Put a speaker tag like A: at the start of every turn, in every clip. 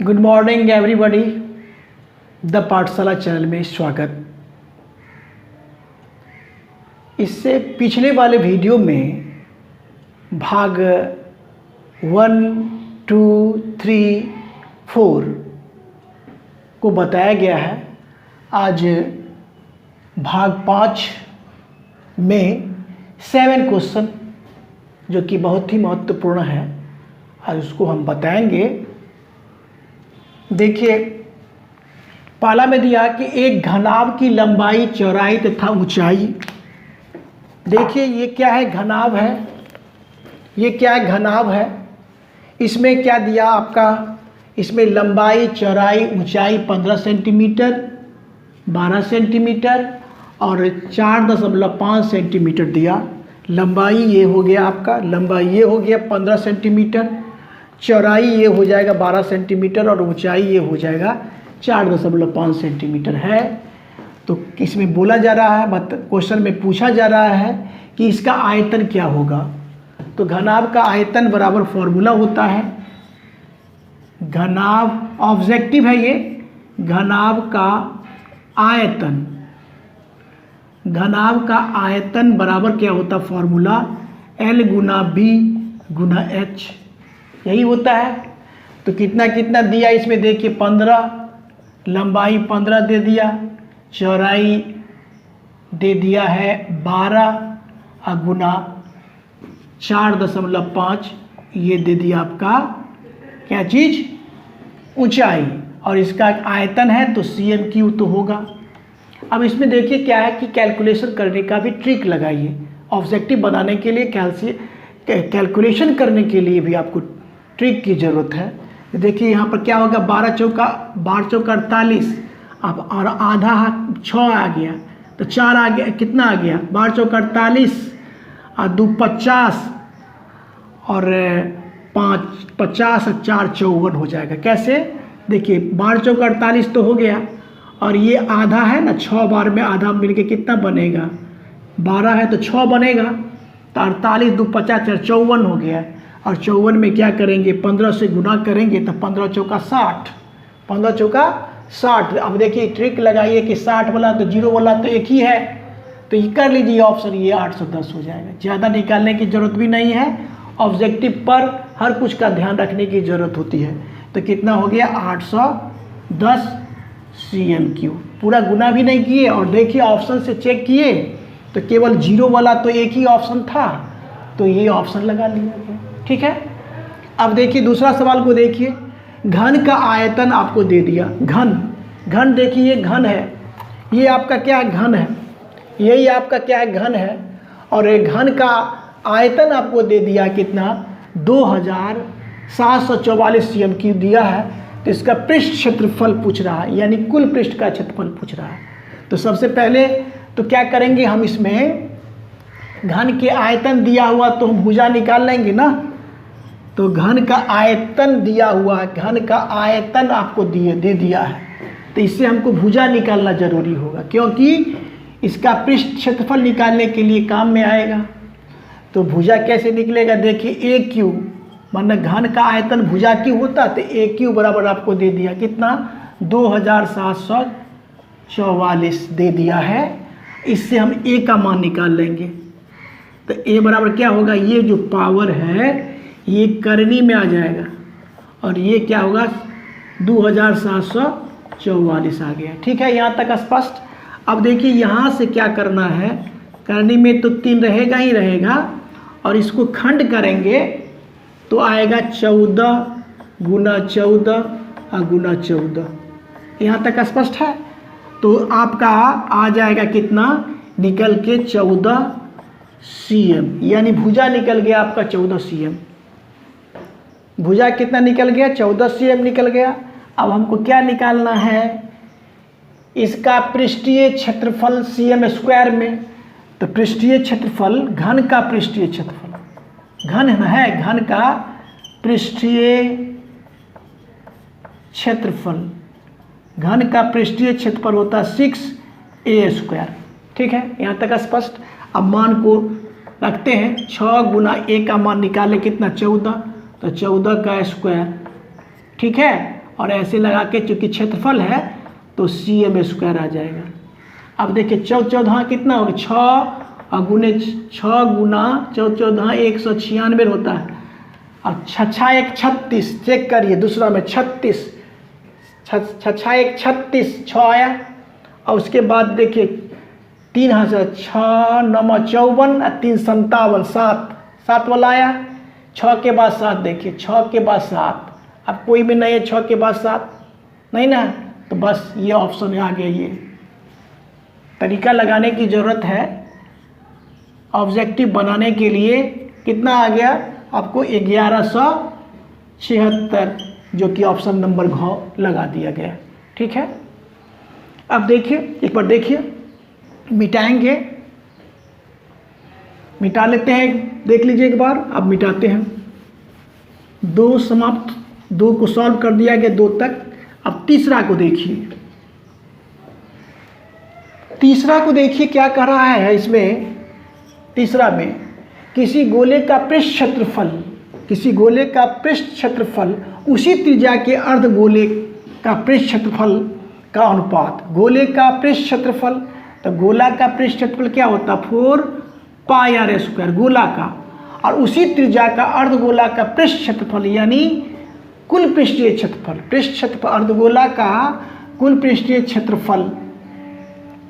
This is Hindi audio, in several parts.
A: गुड मॉर्निंग एवरीबॉडी, द पाठशाला चैनल में स्वागत। इससे पिछले वाले वीडियो में भाग 1, 2, 3, 4 को बताया गया है। आज भाग 5 में 7 क्वेश्चन जो कि बहुत ही महत्वपूर्ण है, आज उसको हम बताएंगे। देखिए, पहला में दिया कि एक घनाभ की लंबाई, चौड़ाई तथा ऊंचाई। देखिए ये क्या है, घनाभ है। ये क्या है, घनाभ है। इसमें क्या दिया आपका, इसमें लंबाई, चौड़ाई, ऊंचाई 15 सेंटीमीटर, 12 सेंटीमीटर और 4.5 सेंटीमीटर दिया। लंबाई ये हो गया आपका, लंबाई ये हो गया 15 सेंटीमीटर, चौड़ाई ये हो जाएगा 12 सेंटीमीटर और ऊंचाई ये हो जाएगा 4.5 सेंटीमीटर है। तो इसमें बोला जा रहा है, क्वेश्चन में पूछा जा रहा है कि इसका आयतन क्या होगा। तो घनाभ का आयतन बराबर फॉर्मूला होता है, घनाभ ऑब्जेक्टिव है ये, घनाभ का आयतन, घनाभ का आयतन बराबर क्या होता है, फॉर्मूला L गुना B गुना H, यही होता है। तो कितना कितना दिया इसमें देखिए, 15, लंबाई 15 दे दिया, चौड़ाई दे दिया है 12 और गुना 4.5 ये दे दिया आपका क्या चीज़, ऊंचाई। और इसका आयतन है तो cm³ तो होगा। अब इसमें देखिए क्या है कि कैलकुलेशन करने का भी ट्रिक लगाइए। ऑब्जेक्टिव बनाने के लिए कैलकुलेशन करने के लिए भी आपको ट्रिक की ज़रूरत है। देखिए यहाँ पर क्या होगा, 12 चौका 48, अब और आधा 6 आ गया तो 4 आ गया, कितना आ गया 12 चौका 48 और 2 50 और 5 50 और 4 54 हो जाएगा। कैसे, देखिए 12 चौका 48 तो हो गया और ये आधा है ना, 6 बार में आधा मिलके कितना बनेगा, 12 है तो 6 बनेगा, तो 48 2 50 4 54 हो गया। और 54 में क्या करेंगे, 15 से गुना करेंगे तो 15 चौका 60, 15 चौका 60। अब देखिए ट्रिक लगाइए कि 60 वाला तो 0 वाला तो एक ही है, तो ये कर लीजिए ऑप्शन, ये 810 हो जाएगा। ज़्यादा निकालने की ज़रूरत भी नहीं है, ऑब्जेक्टिव पर हर कुछ का ध्यान रखने की ज़रूरत होती है। तो कितना हो गया 810 cm³। पूरा गुना भी नहीं किए और देखिए ऑप्शन से चेक किए तो केवल 0 वाला तो एक ही ऑप्शन था, तो ये ऑप्शन लगा लिया गया। ठीक है। अब देखिए दूसरा सवाल को देखिए, घन का आयतन आपको दे दिया। घन देखिए ये घन है, ये आपका क्या है, घन है, यही आपका क्या है, घन है। और ये घन का आयतन आपको दे दिया कितना, 2744 cm³ दिया है। तो इसका पृष्ठ क्षेत्रफल पूछ रहा है, यानी कुल पृष्ठ का क्षेत्रफल पूछ रहा है। तो सबसे पहले तो क्या करेंगे, हम इसमें घन के आयतन दिया हुआ तो हम भुजा निकाल लेंगे ना। तो घन का आयतन दिया हुआ है, घन का आयतन आपको दे दिया है, तो इससे हमको भुजा निकालना जरूरी होगा, क्योंकि इसका पृष्ठ क्षेत्रफल निकालने के लिए काम में आएगा। तो भुजा कैसे निकलेगा, देखिए AQ, माना घन का आयतन भुजा Q होता, तो AQ बराबर आपको दे दिया कितना, 2744 दे दिया है। इससे हम A का मान निकाल लेंगे। तो A बराबर क्या होगा, ये जो पावर है ये करनी में आ जाएगा और ये क्या होगा 2744 आ गया। ठीक है, यहाँ तक स्पष्ट। अब देखिए यहाँ से क्या करना है, करनी में तो 3 रहेगा ही रहेगा, और इसको खंड करेंगे तो आएगा 14 गुना 14 और गुना 14। यहाँ तक स्पष्ट है। तो आपका आ जाएगा कितना, निकल के 14 cm, यानी भुजा निकल गया आपका 14 cm। भुजा कितना निकल गया, 14 cm निकल गया। अब हमको क्या निकालना है, इसका पृष्ठीय क्षेत्रफल cm² में। तो पृष्ठीय क्षेत्रफल, घन का पृष्ठीय क्षेत्रफल, घन है, घन का पृष्ठीय क्षेत्रफल, घन का पृष्ठीय क्षेत्रफल होता है 6a²। ठीक है, यहाँ तक स्पष्ट। अब मान को रखते हैं, 6 गुना A का मान निकाले कितना, 14, तो 14 का स्क्वायर। ठीक है, और ऐसे लगा के चूँकि क्षेत्रफल है तो cm² आ जाएगा। अब देखिए 14 कितना होगा, 6 गुने 6 गुना 14 196 होता है। अब 6 1 36, चेक करिए दूसरा में 36, 6 1 36, 6 आया। और उसके बाद देखिए 3 हाथ से 6 9 54 3 57, 7 वाला आया। 6 के बाद 7, देखिए 6 के बाद 7, अब कोई भी नहीं है 6 के बाद 7 नहीं ना, तो बस ये ऑप्शन आ गया। ये तरीका लगाने की ज़रूरत है। ऑब्जेक्टिव बनाने के लिए कितना आ गया आपको, 1176, जो कि ऑप्शन नंबर घ लगा दिया गया। ठीक है, अब देखिए एक बार देखिए, मिटाएंगे, मिटा लेते हैं, देख लीजिए एक बार। अब मिटाते हैं, 2 समाप्त, 2 को सॉल्व कर दिया गया 2 तक। अब तीसरा को देखिए, तीसरा को देखिए क्या कह रहा है इसमें। तीसरा में किसी गोले का पृष्ठ क्षेत्रफल, किसी गोले का पृष्ठ क्षेत्रफल उसी त्रिज्या के अर्धगोले का पृष्ठ क्षेत्रफल का अनुपात। गोले का पृष्ठ क्षेत्रफल, तो गोला का पृष्ठ क्षेत्रफल क्या होता है, 4πr², गोला का, और उसी त्रिज्या का अर्धगोला का पृष्ठ क्षेत्रफल यानी कुल पृष्ठीय क्षेत्रफल, पृष्ठ क्षेत्रफल अर्धगोला का कुल पृष्ठीय क्षेत्रफल।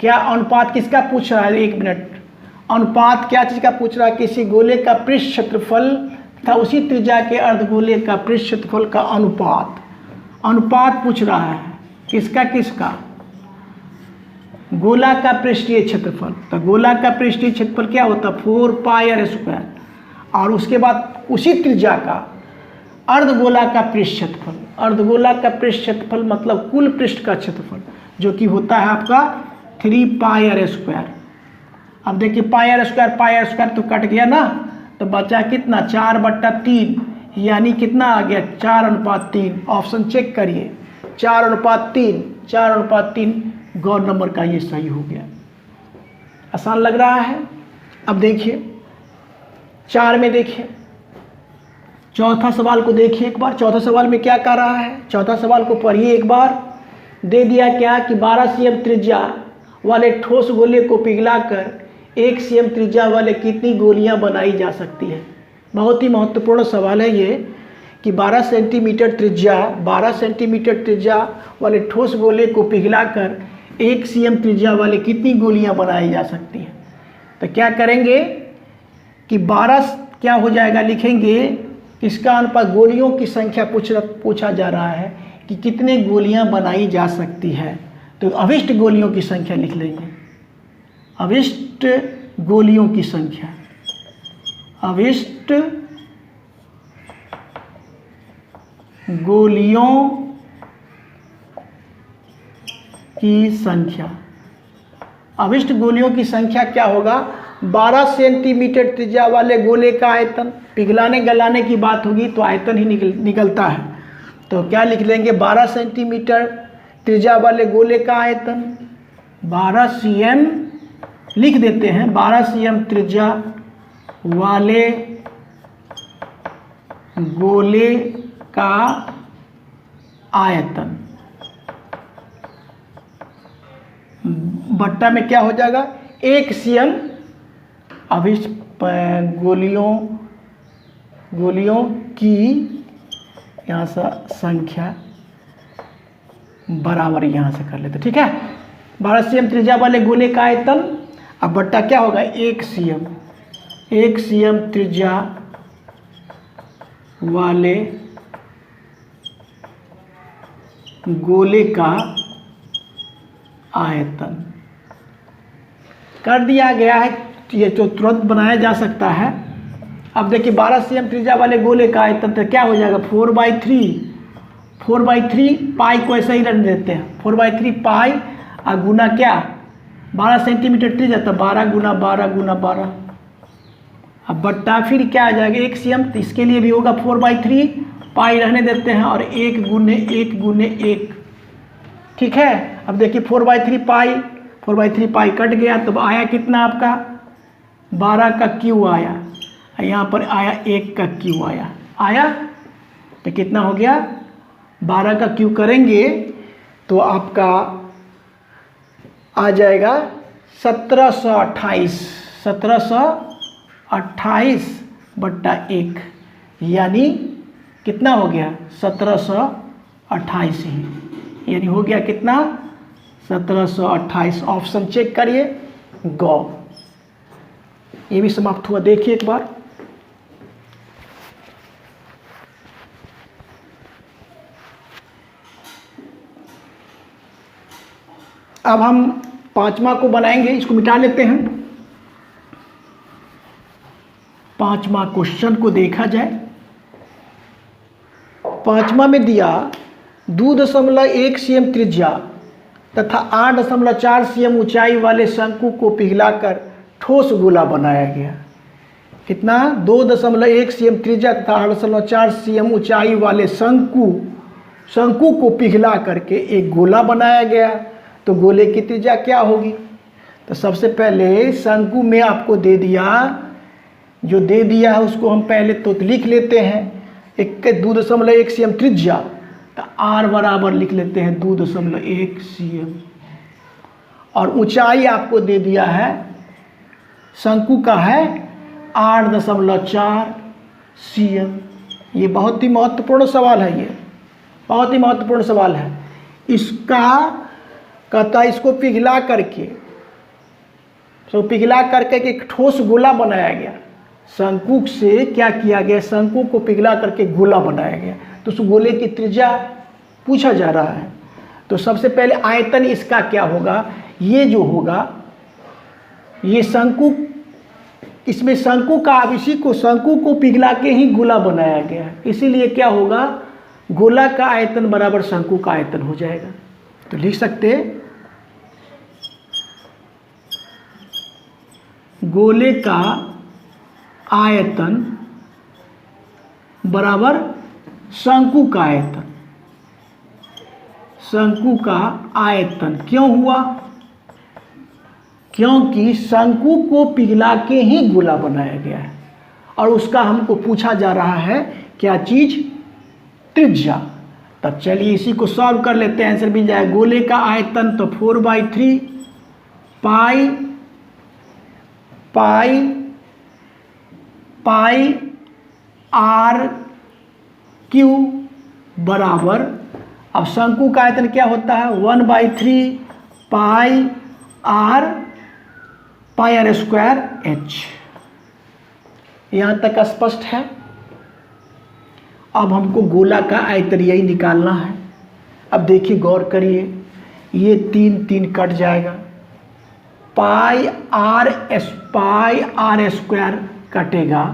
A: क्या अनुपात किसका पूछ रहा है, 1 मिनट, अनुपात क्या चीज़ का पूछ रहा है, किसी गोले का पृष्ठ क्षेत्रफल तथा उसी त्रिज्या के अर्धगोले का पृष्ठ क्षेत्रफल का अनुपात। अनुपात पूछ रहा है किसका, किसका, गोला का पृष्ठीय क्षेत्रफल। तो गोला का पृष्ठीय क्षेत्रफल क्या होता है, 4πr², और उसके बाद उसी त्रिज्या का अर्धगोला का पृष्ठ क्षेत्रफल। अर्धगोला का पृष्ठ क्षेत्रफल मतलब कुल पृष्ठ का क्षेत्रफल, जो कि होता है आपका 3πr²। अब देखिए πr² तो कट गया ना, तो बचा कितना, 4/3, यानी कितना आ गया, 4:3। ऑप्शन चेक करिए, 4:3, 4:3 गौर नंबर का ये सही हो गया। आसान लग रहा है। अब देखिए 4 में देखिए, चौथा सवाल को देखिए एक बार। चौथा सवाल में क्या कह रहा है, चौथा सवाल को पढ़िए एक बार। दे दिया क्या कि 12 cm त्रिज्या वाले ठोस गोले को पिघलाकर 1 cm त्रिज्या वाले कितनी गोलियां बनाई जा सकती है। बहुत ही महत्वपूर्ण सवाल है ये कि 12 सेंटीमीटर त्रिज्या वाले ठोस गोले को पिघलाकर 1 cm त्रिज्या वाले कितनी गोलियां बनाई जा सकती हैं। तो क्या करेंगे कि 12 क्या हो जाएगा, लिखेंगे इसका अनुपात, गोलियों की संख्या पूछा जा रहा है कि कितने गोलियां बनाई जा सकती है। तो अभिष्ट गोलियों की संख्या लिख लेंगे, अभिष्ट गोलियों की संख्या, अभिष्ट गोलियों की संख्या। अभिष्ट गोलियों की संख्या क्या होगा, 12 सेंटीमीटर त्रिज्या वाले गोले का आयतन, पिघलाने गलाने की बात होगी तो आयतन ही निकलता है। तो क्या लिख लेंगे, 12 सेंटीमीटर त्रिज्या वाले गोले का आयतन, 12 cm लिख देते हैं, 12 cm त्रिज्या वाले गोले का आयतन बट्टा में क्या हो जाएगा, 1 cm अभिष्ट गोलियों की यहाँ से संख्या बराबर यहाँ से कर लेते, ठीक है। 12 cm त्रिज्या वाले गोले का आयतन, अब बट्टा क्या होगा, 1 cm त्रिज्या वाले गोले का आयतन कर दिया गया है। ये तो तुरंत बनाया जा सकता है। अब देखिए 12 cm त्रिज्या वाले गोले का आयतन तो क्या हो जाएगा, 4/3 पाई को ऐसा ही रख देते हैं, 4/3 पाई और गुना क्या, 12 सेंटीमीटर त्रिज्या तो 12 गुना 12। अब बट्टा फिर क्या आ जाएगा, 1 cm, तो इसके लिए भी होगा 4/3 पाई रहने देते हैं और 1 गुने 1, ठीक है। अब देखिए 4/3 पाई कट गया, तो आया कितना आपका, 12 का क्यू आया, यहाँ पर आया 1 का क्यू आया, तो कितना हो गया, 12 का क्यू करेंगे तो आपका आ जाएगा 1728, 1728/1, यानी कितना हो गया 1728 ही, यानी हो गया कितना 1728। ऑप्शन चेक करिए, गौ। ये भी समाप्त हुआ। देखिए एक बार, अब हम 5वां को बनाएंगे, इसको मिटा लेते हैं। 5वां क्वेश्चन को देखा जाए। 5वां में दिया 2.1 cm त्रिज्या तथा 8.4 cm ऊंचाई वाले शंकु को पिघलाकर ठोस गोला बनाया गया। कितना 2.1 cm त्रिज्या तथा 8.4 cm ऊंचाई वाले शंकु को पिघला करके एक गोला बनाया गया। तो गोले की त्रिज्या क्या होगी? तो सबसे पहले शंकु में आपको दे दिया, जो दे दिया है उसको हम पहले तो लिख लेते हैं। 2.1 cm त्रिज्या, तो r बराबर लिख लेते हैं 2.1 cm, और ऊंचाई आपको दे दिया है शंकु का है 8.4 cm। ये बहुत ही महत्वपूर्ण सवाल है, ये बहुत ही महत्वपूर्ण सवाल है। इसका कहता है इसको पिघला करके, तो पिघला करके एक ठोस गोला बनाया गया। शंकु से क्या किया गया? शंकु को पिघला करके गोला बनाया गया। तो उस गोले की त्रिज्या पूछा जा रहा है। तो सबसे पहले आयतन इसका क्या होगा? ये जो होगा, ये शंकु, इसमें शंकु का, अब इसी को शंकु को पिघला के ही गोला बनाया गया है, इसीलिए क्या होगा? गोला का आयतन बराबर शंकु का आयतन हो जाएगा। तो लिख सकते हैं गोले का आयतन बराबर शंकु का आयतन। शंकु का आयतन क्यों हुआ? क्योंकि शंकु को पिघला के ही गोला बनाया गया है, और उसका हमको पूछा जा रहा है क्या चीज? त्रिज्या। तब चलिए इसी को सॉल्व कर लेते हैं, आंसर मिल जाएगा। गोले का आयतन तो 4/3 पाई r³ बराबर, अब शंकु का आयतन क्या होता है? 1/3 पाई r² h। यहाँ तक स्पष्ट है। अब हमको गोला का आयतन यही निकालना है। अब देखिए, गौर करिए, ये 3 कट जाएगा, पाई r² कटेगा,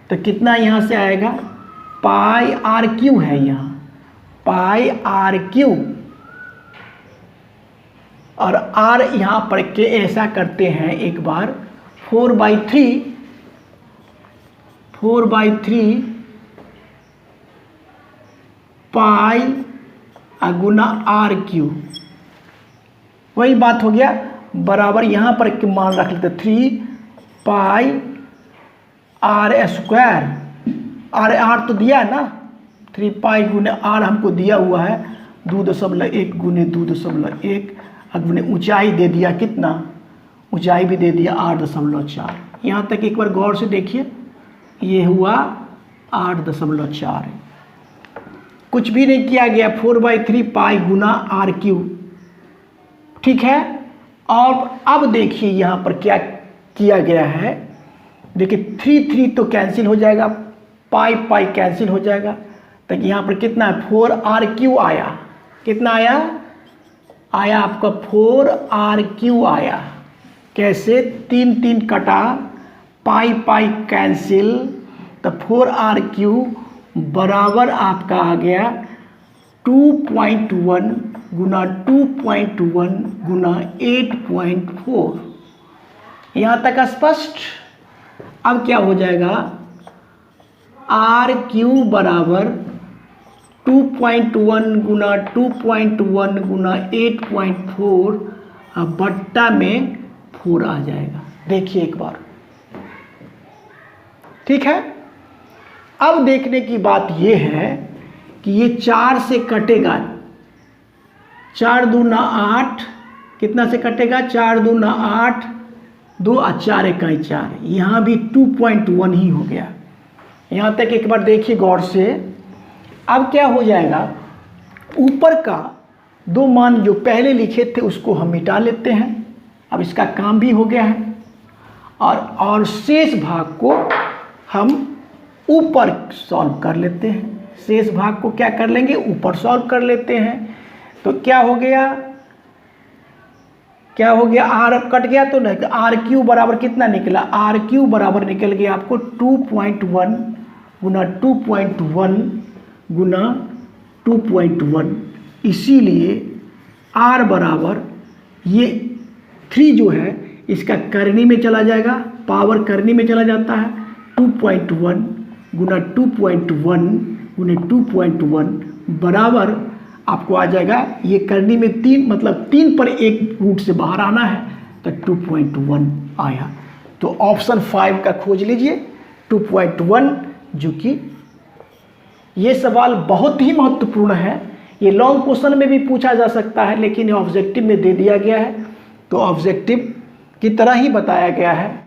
A: तो कितना यहाँ से आएगा? पाई r³ है यहाँ, पाई r³, और r यहाँ पर के ऐसा करते हैं एक बार, 4/3 पाई गुना r³, वही बात हो गया, बराबर यहाँ पर के मान रख लेते 3 पाई r², r तो दिया है ना, 3 पाई गुने r हमको दिया हुआ है 2.1 गुने 2.1, गुने ऊंचाई दे दिया कितना? ऊंचाई भी दे दिया 8.4। यहाँ तक एक बार गौर से देखिए, ये हुआ 8.4, कुछ भी नहीं किया गया, 4/3 पाई गुना r³, ठीक है। और अब देखिए यहाँ पर क्या किया गया है, देखिए 3 तो कैंसिल हो जाएगा, पाई कैंसिल हो जाएगा, तो यहाँ पर कितना है? 4r³ आया। कितना आया? आया आपका 4r³ आया। कैसे? 3 कटा, पाई कैंसिल, तो 4r³ बराबर आपका आ गया 2.1 गुना 2.1 गुना 8.4। यहाँ तक स्पष्ट। अब क्या हो जाएगा? r³ बराबर 2.1 गुना 2.1 गुना 8.4 बट्टा में 4 आ जाएगा। देखिए एक बार, ठीक है। अब देखने की बात यह है कि ये 4 से कटेगा, 4 दूना 8, कितना से कटेगा, 4 दूना 8, 2 और 4 इकाई 4, यहाँ भी 2.1 ही हो गया। यहाँ तक एक बार देखिए गौर से। अब क्या हो जाएगा, ऊपर का 2 मान जो पहले लिखे थे उसको हम मिटा लेते हैं, अब इसका काम भी हो गया है। और शेष भाग को हम ऊपर सॉल्व कर लेते हैं, शेष भाग को क्या कर लेंगे, ऊपर सॉल्व कर लेते हैं। तो क्या हो गया, आर कट गया तो नहीं, आर क्यू बराबर कितना निकला, आर क्यू बराबर निकल गया आपको 2.1 गुना 2.1 गुना 2.1। इसीलिए आर बराबर ये 3 जो है इसका करनी में चला जाएगा, पावर करनी में चला जाता है, 2.1 गुना 2.1 गुना 2.1 बराबर आपको आ जाएगा, ये करनी में 3 मतलब 3 पर एक रूट से बाहर आना है तो 2.1 आया। तो ऑप्शन 5 का खोज लीजिए 2.1, जो कि ये सवाल बहुत ही महत्वपूर्ण है। ये लॉन्ग क्वेश्चन में भी पूछा जा सकता है, लेकिन ये ऑब्जेक्टिव में दे दिया गया है, तो ऑब्जेक्टिव की तरह ही बताया गया है।